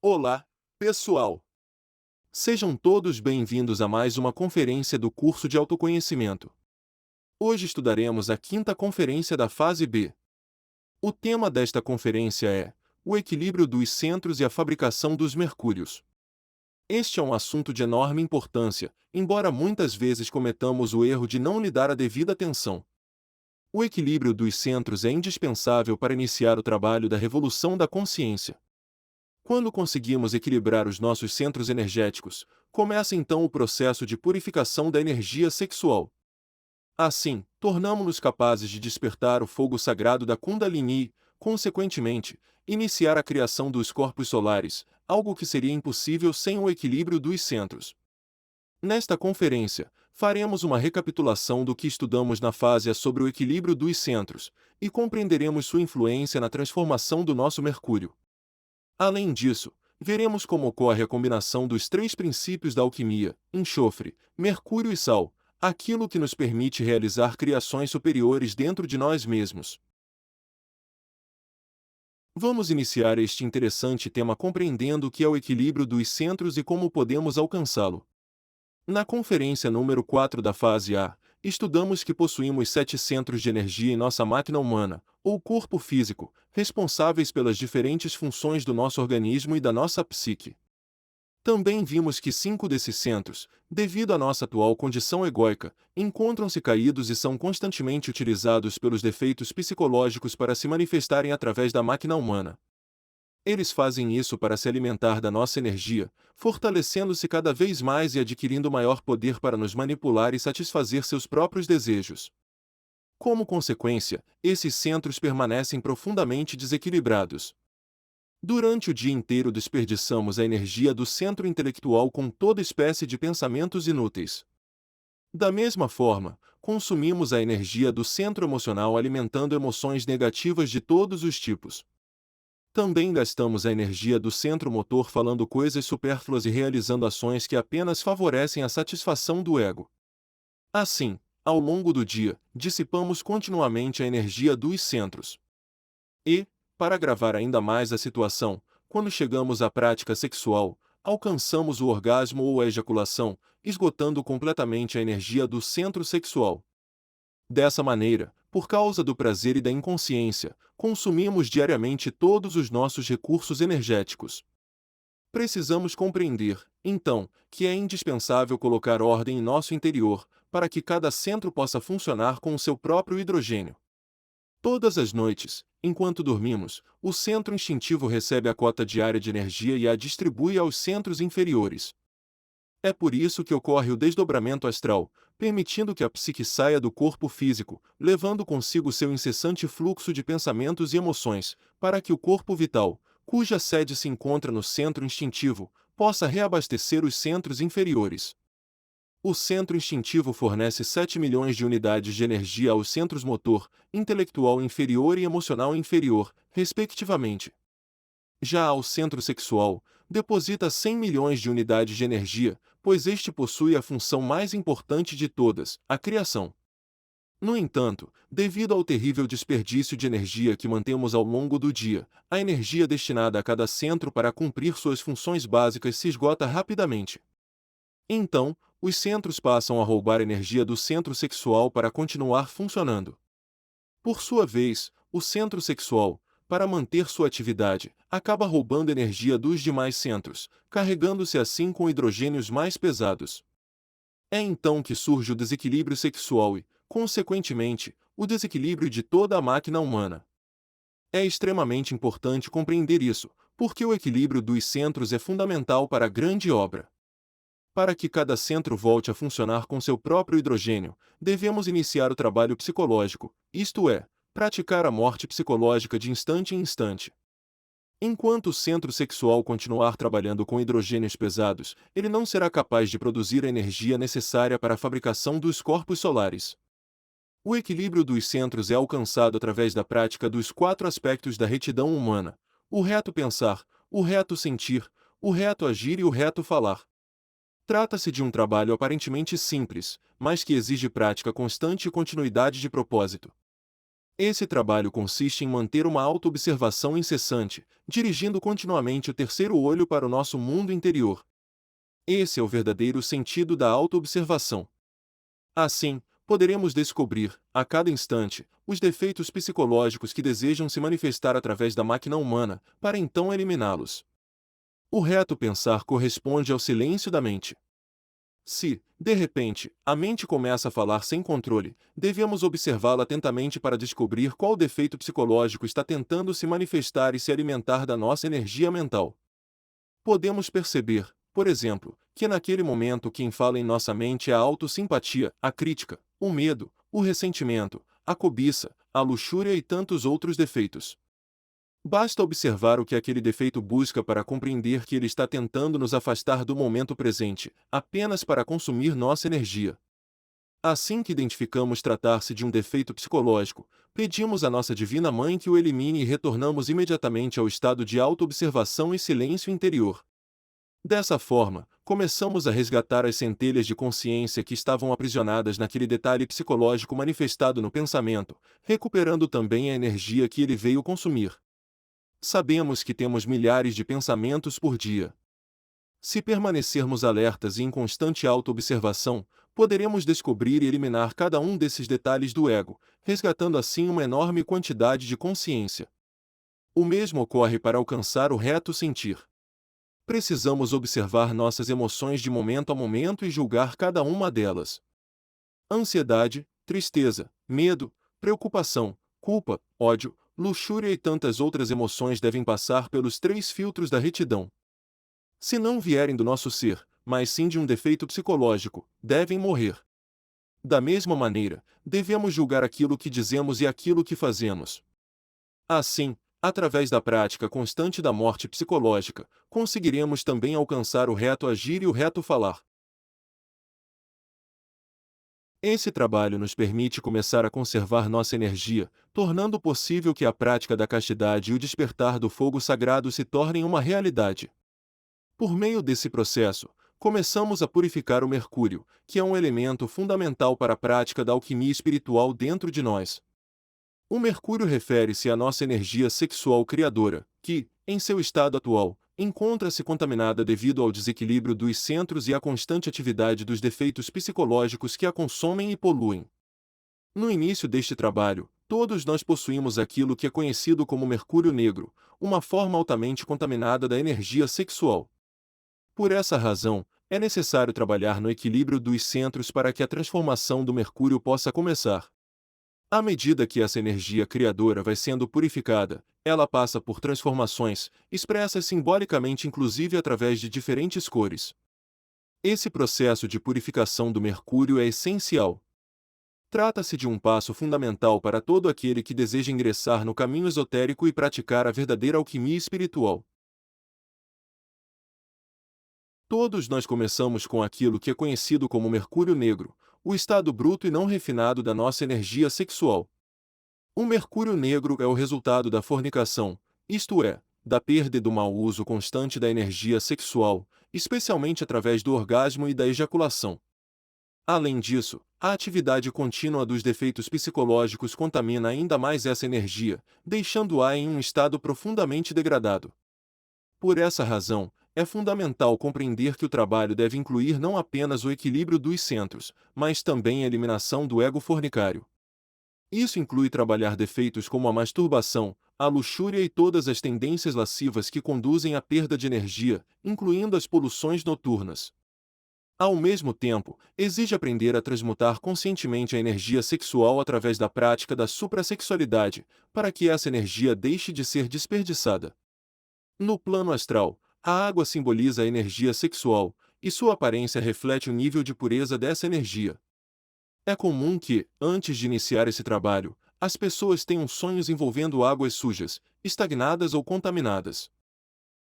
Olá, pessoal! Sejam todos bem-vindos a mais uma conferência do curso de autoconhecimento. Hoje estudaremos a quinta conferência da fase B. O tema desta conferência é o equilíbrio dos centros e a fabricação dos mercúrios. Este é um assunto de enorme importância, embora muitas vezes cometamos o erro de não lhe dar a devida atenção. O equilíbrio dos centros é indispensável para iniciar o trabalho da revolução da consciência. Quando conseguimos equilibrar os nossos centros energéticos, começa então o processo de purificação da energia sexual. Assim, tornamo-nos capazes de despertar o fogo sagrado da Kundalini e, consequentemente, iniciar a criação dos corpos solares, algo que seria impossível sem o equilíbrio dos centros. Nesta conferência, faremos uma recapitulação do que estudamos na fase A sobre o equilíbrio dos centros, e compreenderemos sua influência na transformação do nosso Mercúrio. Além disso, veremos como ocorre a combinação dos três princípios da alquimia, enxofre, mercúrio e sal, aquilo que nos permite realizar criações superiores dentro de nós mesmos. Vamos iniciar este interessante tema compreendendo o que é o equilíbrio dos centros e como podemos alcançá-lo. Na conferência número 4 da fase A, estudamos que possuímos 7 centros de energia em nossa máquina humana, ou corpo físico, responsáveis pelas diferentes funções do nosso organismo e da nossa psique. Também vimos que 5 desses centros, devido à nossa atual condição egóica, encontram-se caídos e são constantemente utilizados pelos defeitos psicológicos para se manifestarem através da máquina humana. Eles fazem isso para se alimentar da nossa energia, fortalecendo-se cada vez mais e adquirindo maior poder para nos manipular e satisfazer seus próprios desejos. Como consequência, esses centros permanecem profundamente desequilibrados. Durante o dia inteiro desperdiçamos a energia do centro intelectual com toda espécie de pensamentos inúteis. Da mesma forma, consumimos a energia do centro emocional alimentando emoções negativas de todos os tipos. Também gastamos a energia do centro motor falando coisas supérfluas e realizando ações que apenas favorecem a satisfação do ego. Assim, ao longo do dia, dissipamos continuamente a energia dos centros. E, para agravar ainda mais a situação, quando chegamos à prática sexual, alcançamos o orgasmo ou a ejaculação, esgotando completamente a energia do centro sexual. Dessa maneira, por causa do prazer e da inconsciência, consumimos diariamente todos os nossos recursos energéticos. Precisamos compreender, então, que é indispensável colocar ordem em nosso interior, para que cada centro possa funcionar com o seu próprio hidrogênio. Todas as noites, enquanto dormimos, o centro instintivo recebe a cota diária de energia e a distribui aos centros inferiores. É por isso que ocorre o desdobramento astral, permitindo que a psique saia do corpo físico, levando consigo seu incessante fluxo de pensamentos e emoções, para que o corpo vital, cuja sede se encontra no centro instintivo, possa reabastecer os centros inferiores. O centro instintivo fornece 7 milhões de unidades de energia aos centros motor, intelectual inferior e emocional inferior, respectivamente. Já ao centro sexual, deposita 100 milhões de unidades de energia, pois este possui a função mais importante de todas, a criação. No entanto, devido ao terrível desperdício de energia que mantemos ao longo do dia, a energia destinada a cada centro para cumprir suas funções básicas se esgota rapidamente. Então, os centros passam a roubar energia do centro sexual para continuar funcionando. Por sua vez, o centro sexual, para manter sua atividade, acaba roubando energia dos demais centros, carregando-se assim com hidrogênios mais pesados. É então que surge o desequilíbrio sexual e, consequentemente, o desequilíbrio de toda a máquina humana. É extremamente importante compreender isso, porque o equilíbrio dos centros é fundamental para a grande obra. Para que cada centro volte a funcionar com seu próprio hidrogênio, devemos iniciar o trabalho psicológico, isto é, praticar a morte psicológica de instante em instante. Enquanto o centro sexual continuar trabalhando com hidrogênios pesados, ele não será capaz de produzir a energia necessária para a fabricação dos corpos solares. O equilíbrio dos centros é alcançado através da prática dos 4 aspectos da retidão humana: o reto pensar, o reto sentir, o reto agir e o reto falar. Trata-se de um trabalho aparentemente simples, mas que exige prática constante e continuidade de propósito. Esse trabalho consiste em manter uma autoobservação incessante, dirigindo continuamente o terceiro olho para o nosso mundo interior. Esse é o verdadeiro sentido da autoobservação. Assim, poderemos descobrir, a cada instante, os defeitos psicológicos que desejam se manifestar através da máquina humana, para então eliminá-los. O reto pensar corresponde ao silêncio da mente. Se, de repente, a mente começa a falar sem controle, devemos observá-la atentamente para descobrir qual defeito psicológico está tentando se manifestar e se alimentar da nossa energia mental. Podemos perceber, por exemplo, que naquele momento quem fala em nossa mente é a autossimpatia, a crítica, o medo, o ressentimento, a cobiça, a luxúria e tantos outros defeitos. Basta observar o que aquele defeito busca para compreender que ele está tentando nos afastar do momento presente, apenas para consumir nossa energia. Assim que identificamos tratar-se de um defeito psicológico, pedimos à nossa Divina Mãe que o elimine e retornamos imediatamente ao estado de autoobservação e silêncio interior. Dessa forma, começamos a resgatar as centelhas de consciência que estavam aprisionadas naquele detalhe psicológico manifestado no pensamento, recuperando também a energia que ele veio consumir. Sabemos que temos milhares de pensamentos por dia. Se permanecermos alertas e em constante autoobservação, poderemos descobrir e eliminar cada um desses detalhes do ego, resgatando assim uma enorme quantidade de consciência. O mesmo ocorre para alcançar o reto sentir. Precisamos observar nossas emoções de momento a momento e julgar cada uma delas. Ansiedade, tristeza, medo, preocupação, culpa, ódio, luxúria e tantas outras emoções devem passar pelos 3 filtros da retidão. Se não vierem do nosso ser, mas sim de um defeito psicológico, devem morrer. Da mesma maneira, devemos julgar aquilo que dizemos e aquilo que fazemos. Assim, através da prática constante da morte psicológica, conseguiremos também alcançar o reto agir e o reto falar. Esse trabalho nos permite começar a conservar nossa energia, tornando possível que a prática da castidade e o despertar do fogo sagrado se tornem uma realidade. Por meio desse processo, começamos a purificar o mercúrio, que é um elemento fundamental para a prática da alquimia espiritual dentro de nós. O mercúrio refere-se à nossa energia sexual criadora, que, em seu estado atual, encontra-se contaminada devido ao desequilíbrio dos centros e à constante atividade dos defeitos psicológicos que a consomem e poluem. No início deste trabalho, todos nós possuímos aquilo que é conhecido como mercúrio negro, uma forma altamente contaminada da energia sexual. Por essa razão, é necessário trabalhar no equilíbrio dos centros para que a transformação do mercúrio possa começar. À medida que essa energia criadora vai sendo purificada, ela passa por transformações, expressas simbolicamente inclusive através de diferentes cores. Esse processo de purificação do mercúrio é essencial. Trata-se de um passo fundamental para todo aquele que deseja ingressar no caminho esotérico e praticar a verdadeira alquimia espiritual. Todos nós começamos com aquilo que é conhecido como mercúrio negro, o estado bruto e não refinado da nossa energia sexual. O mercúrio negro é o resultado da fornicação, isto é, da perda e do mau uso constante da energia sexual, especialmente através do orgasmo e da ejaculação. Além disso, a atividade contínua dos defeitos psicológicos contamina ainda mais essa energia, deixando-a em um estado profundamente degradado. Por essa razão, é fundamental compreender que o trabalho deve incluir não apenas o equilíbrio dos centros, mas também a eliminação do ego fornicário. Isso inclui trabalhar defeitos como a masturbação, a luxúria e todas as tendências lascivas que conduzem à perda de energia, incluindo as poluições noturnas. Ao mesmo tempo, exige aprender a transmutar conscientemente a energia sexual através da prática da suprassexualidade, para que essa energia deixe de ser desperdiçada. No plano astral, a água simboliza a energia sexual, e sua aparência reflete o nível de pureza dessa energia. É comum que, antes de iniciar esse trabalho, as pessoas tenham sonhos envolvendo águas sujas, estagnadas ou contaminadas.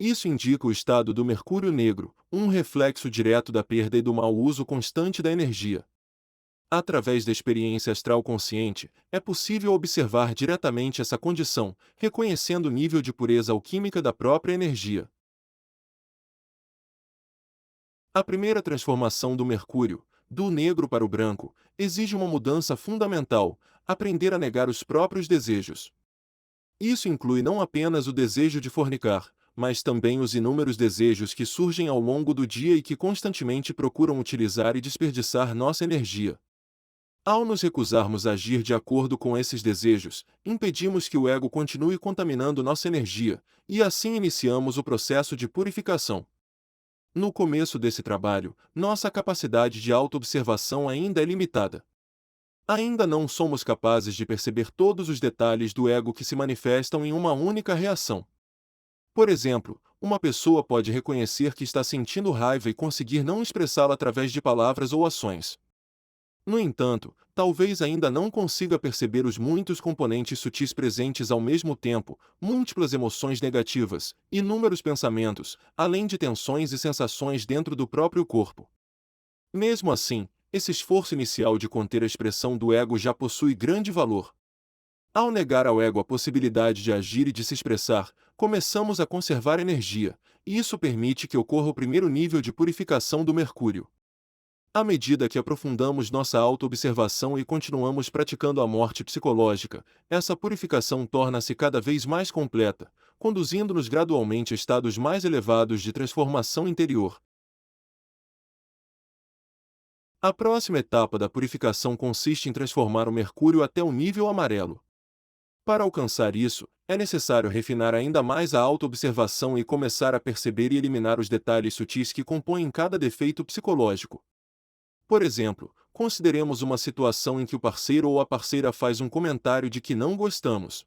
Isso indica o estado do mercúrio negro, um reflexo direto da perda e do mau uso constante da energia. Através da experiência astral consciente, é possível observar diretamente essa condição, reconhecendo o nível de pureza alquímica da própria energia. A primeira transformação do mercúrio, do negro para o branco, exige uma mudança fundamental: aprender a negar os próprios desejos. Isso inclui não apenas o desejo de fornicar, mas também os inúmeros desejos que surgem ao longo do dia e que constantemente procuram utilizar e desperdiçar nossa energia. Ao nos recusarmos a agir de acordo com esses desejos, impedimos que o ego continue contaminando nossa energia, e assim iniciamos o processo de purificação. No começo desse trabalho, nossa capacidade de autoobservação ainda é limitada. Ainda não somos capazes de perceber todos os detalhes do ego que se manifestam em uma única reação. Por exemplo, uma pessoa pode reconhecer que está sentindo raiva e conseguir não expressá-la através de palavras ou ações. No entanto, talvez ainda não consiga perceber os muitos componentes sutis presentes ao mesmo tempo, múltiplas emoções negativas, inúmeros pensamentos, além de tensões e sensações dentro do próprio corpo. Mesmo assim, esse esforço inicial de conter a expressão do ego já possui grande valor. Ao negar ao ego a possibilidade de agir e de se expressar, começamos a conservar energia, e isso permite que ocorra o primeiro nível de purificação do mercúrio. À medida que aprofundamos nossa autoobservação e continuamos praticando a morte psicológica, essa purificação torna-se cada vez mais completa, conduzindo-nos gradualmente a estados mais elevados de transformação interior. A próxima etapa da purificação consiste em transformar o mercúrio até o nível amarelo. Para alcançar isso, é necessário refinar ainda mais a autoobservação e começar a perceber e eliminar os detalhes sutis que compõem cada defeito psicológico. Por exemplo, consideremos uma situação em que o parceiro ou a parceira faz um comentário de que não gostamos.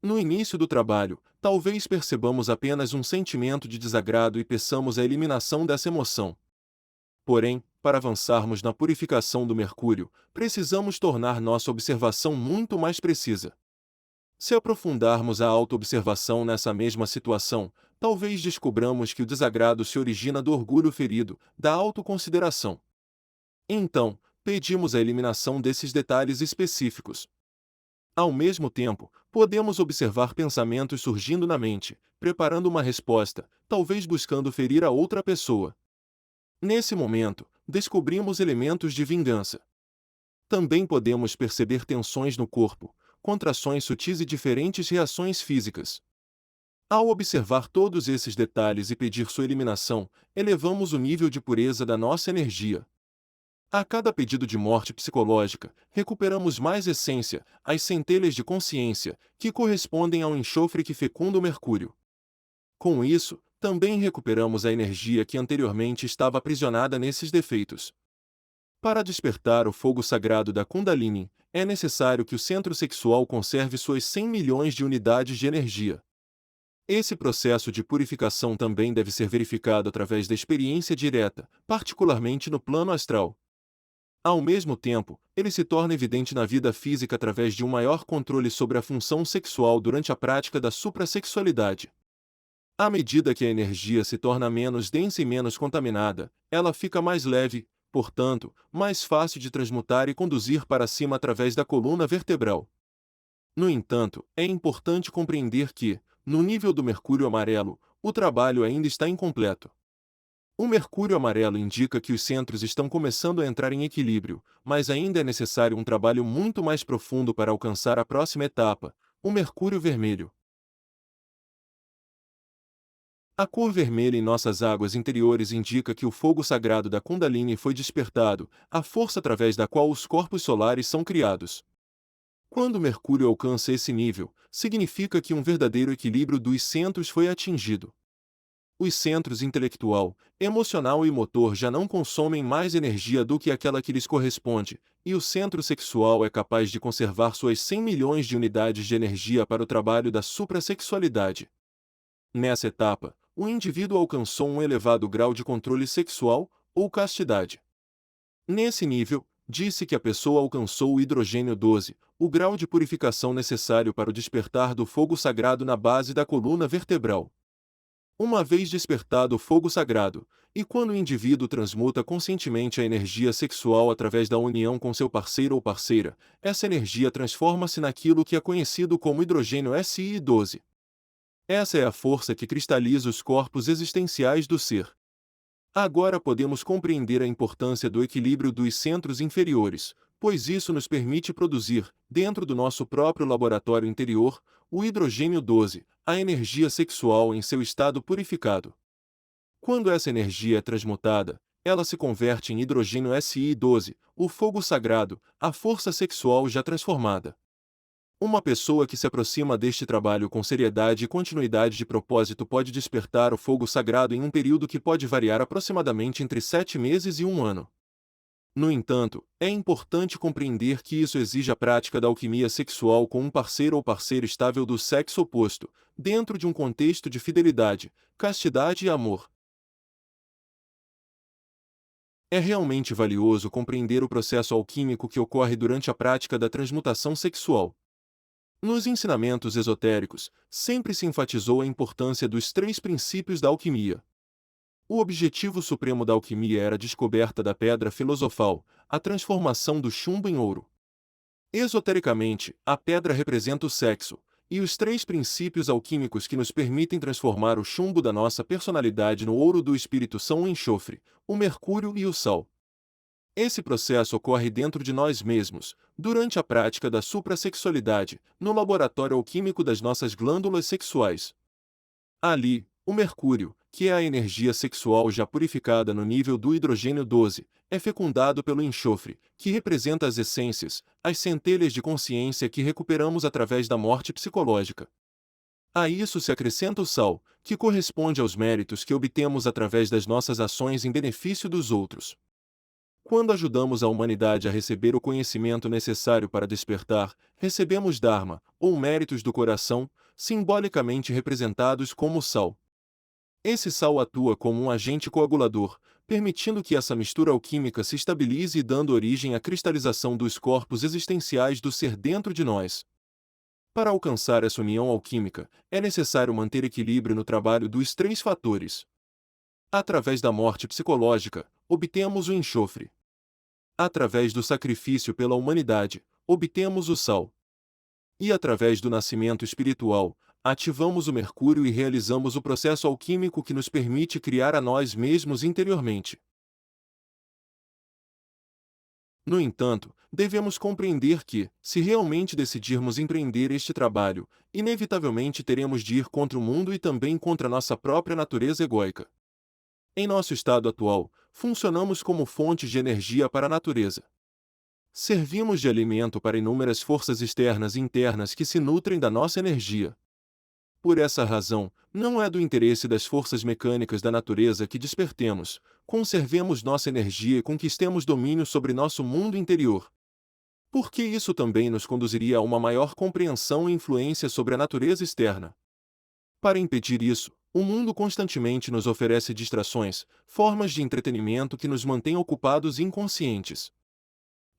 No início do trabalho, talvez percebamos apenas um sentimento de desagrado e peçamos a eliminação dessa emoção. Porém, para avançarmos na purificação do mercúrio, precisamos tornar nossa observação muito mais precisa. Se aprofundarmos a autoobservação nessa mesma situação, talvez descobramos que o desagrado se origina do orgulho ferido, da autoconsideração. Então, pedimos a eliminação desses detalhes específicos. Ao mesmo tempo, podemos observar pensamentos surgindo na mente, preparando uma resposta, talvez buscando ferir a outra pessoa. Nesse momento, descobrimos elementos de vingança. Também podemos perceber tensões no corpo, contrações sutis e diferentes reações físicas. Ao observar todos esses detalhes e pedir sua eliminação, elevamos o nível de pureza da nossa energia. A cada pedido de morte psicológica, recuperamos mais essência, as centelhas de consciência, que correspondem ao enxofre que fecunda o mercúrio. Com isso, também recuperamos a energia que anteriormente estava aprisionada nesses defeitos. Para despertar o fogo sagrado da Kundalini, é necessário que o centro sexual conserve suas 100 milhões de unidades de energia. Esse processo de purificação também deve ser verificado através da experiência direta, particularmente no plano astral. Ao mesmo tempo, ele se torna evidente na vida física através de um maior controle sobre a função sexual durante a prática da suprassexualidade. À medida que a energia se torna menos densa e menos contaminada, ela fica mais leve, portanto, mais fácil de transmutar e conduzir para cima através da coluna vertebral. No entanto, é importante compreender que, no nível do mercúrio amarelo, o trabalho ainda está incompleto. O mercúrio amarelo indica que os centros estão começando a entrar em equilíbrio, mas ainda é necessário um trabalho muito mais profundo para alcançar a próxima etapa, o mercúrio vermelho. A cor vermelha em nossas águas interiores indica que o fogo sagrado da Kundalini foi despertado, a força através da qual os corpos solares são criados. Quando Mercúrio alcança esse nível, significa que um verdadeiro equilíbrio dos centros foi atingido. Os centros intelectual, emocional e motor já não consomem mais energia do que aquela que lhes corresponde, e o centro sexual é capaz de conservar suas 100 milhões de unidades de energia para o trabalho da suprassexualidade. Nessa etapa, o indivíduo alcançou um elevado grau de controle sexual, ou castidade. Nesse nível, disse que a pessoa alcançou o hidrogênio 12, o grau de purificação necessário para o despertar do fogo sagrado na base da coluna vertebral. Uma vez despertado o fogo sagrado, e quando o indivíduo transmuta conscientemente a energia sexual através da união com seu parceiro ou parceira, essa energia transforma-se naquilo que é conhecido como hidrogênio SI12. Essa é a força que cristaliza os corpos existenciais do ser. Agora podemos compreender a importância do equilíbrio dos centros inferiores, pois isso nos permite produzir, dentro do nosso próprio laboratório interior, o hidrogênio 12, a energia sexual em seu estado purificado. Quando essa energia é transmutada, ela se converte em hidrogênio Si12, o fogo sagrado, a força sexual já transformada. Uma pessoa que se aproxima deste trabalho com seriedade e continuidade de propósito pode despertar o fogo sagrado em um período que pode variar aproximadamente entre 7 meses e um ano. No entanto, é importante compreender que isso exige a prática da alquimia sexual com um parceiro ou parceira estável do sexo oposto, dentro de um contexto de fidelidade, castidade e amor. É realmente valioso compreender o processo alquímico que ocorre durante a prática da transmutação sexual. Nos ensinamentos esotéricos, sempre se enfatizou a importância dos 3 princípios da alquimia. O objetivo supremo da alquimia era a descoberta da pedra filosofal, a transformação do chumbo em ouro. Esotericamente, a pedra representa o sexo, e os 3 princípios alquímicos que nos permitem transformar o chumbo da nossa personalidade no ouro do espírito são o enxofre, o mercúrio e o sal. Esse processo ocorre dentro de nós mesmos, durante a prática da suprassexualidade, no laboratório alquímico das nossas glândulas sexuais. Ali, o mercúrio, que é a energia sexual já purificada no nível do hidrogênio 12, é fecundado pelo enxofre, que representa as essências, as centelhas de consciência que recuperamos através da morte psicológica. A isso se acrescenta o sal, que corresponde aos méritos que obtemos através das nossas ações em benefício dos outros. Quando ajudamos a humanidade a receber o conhecimento necessário para despertar, recebemos Dharma, ou méritos do coração, simbolicamente representados como sal. Esse sal atua como um agente coagulador, permitindo que essa mistura alquímica se estabilize e dando origem à cristalização dos corpos existenciais do ser dentro de nós. Para alcançar essa união alquímica, é necessário manter equilíbrio no trabalho dos 3 fatores. Através da morte psicológica, obtemos o enxofre. Através do sacrifício pela humanidade, obtemos o sal. E através do nascimento espiritual, ativamos o mercúrio e realizamos o processo alquímico que nos permite criar a nós mesmos interiormente. No entanto, devemos compreender que, se realmente decidirmos empreender este trabalho, inevitavelmente teremos de ir contra o mundo e também contra nossa própria natureza egóica. Em nosso estado atual, funcionamos como fontes de energia para a natureza. Servimos de alimento para inúmeras forças externas e internas que se nutrem da nossa energia. Por essa razão, não é do interesse das forças mecânicas da natureza que despertemos, conservemos nossa energia e conquistemos domínio sobre nosso mundo interior. Porque isso também nos conduziria a uma maior compreensão e influência sobre a natureza externa. Para impedir isso, o mundo constantemente nos oferece distrações, formas de entretenimento que nos mantêm ocupados e inconscientes.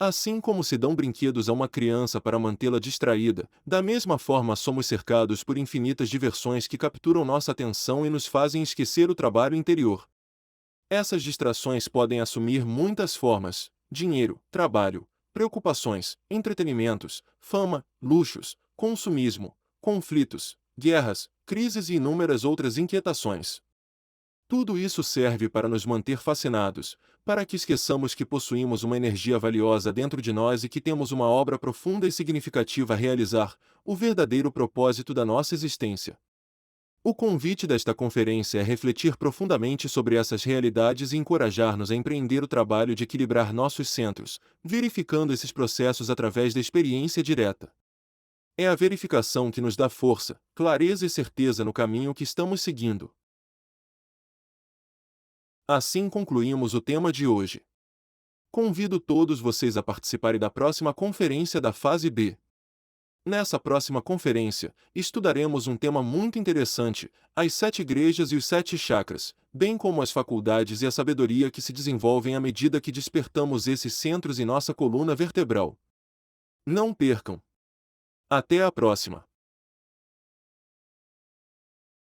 Assim como se dão brinquedos a uma criança para mantê-la distraída, da mesma forma somos cercados por infinitas diversões que capturam nossa atenção e nos fazem esquecer o trabalho interior. Essas distrações podem assumir muitas formas: dinheiro, trabalho, preocupações, entretenimentos, fama, luxos, consumismo, conflitos, guerras, crises e inúmeras outras inquietações. Tudo isso serve para nos manter fascinados, para que esqueçamos que possuímos uma energia valiosa dentro de nós e que temos uma obra profunda e significativa a realizar, o verdadeiro propósito da nossa existência. O convite desta conferência é refletir profundamente sobre essas realidades e encorajar-nos a empreender o trabalho de equilibrar nossos centros, verificando esses processos através da experiência direta. É a verificação que nos dá força, clareza e certeza no caminho que estamos seguindo. Assim concluímos o tema de hoje. Convido todos vocês a participarem da próxima conferência da fase B. Nessa próxima conferência, estudaremos um tema muito interessante, as 7 igrejas e os 7 chakras, bem como as faculdades e a sabedoria que se desenvolvem à medida que despertamos esses centros em nossa coluna vertebral. Não percam! Até a próxima!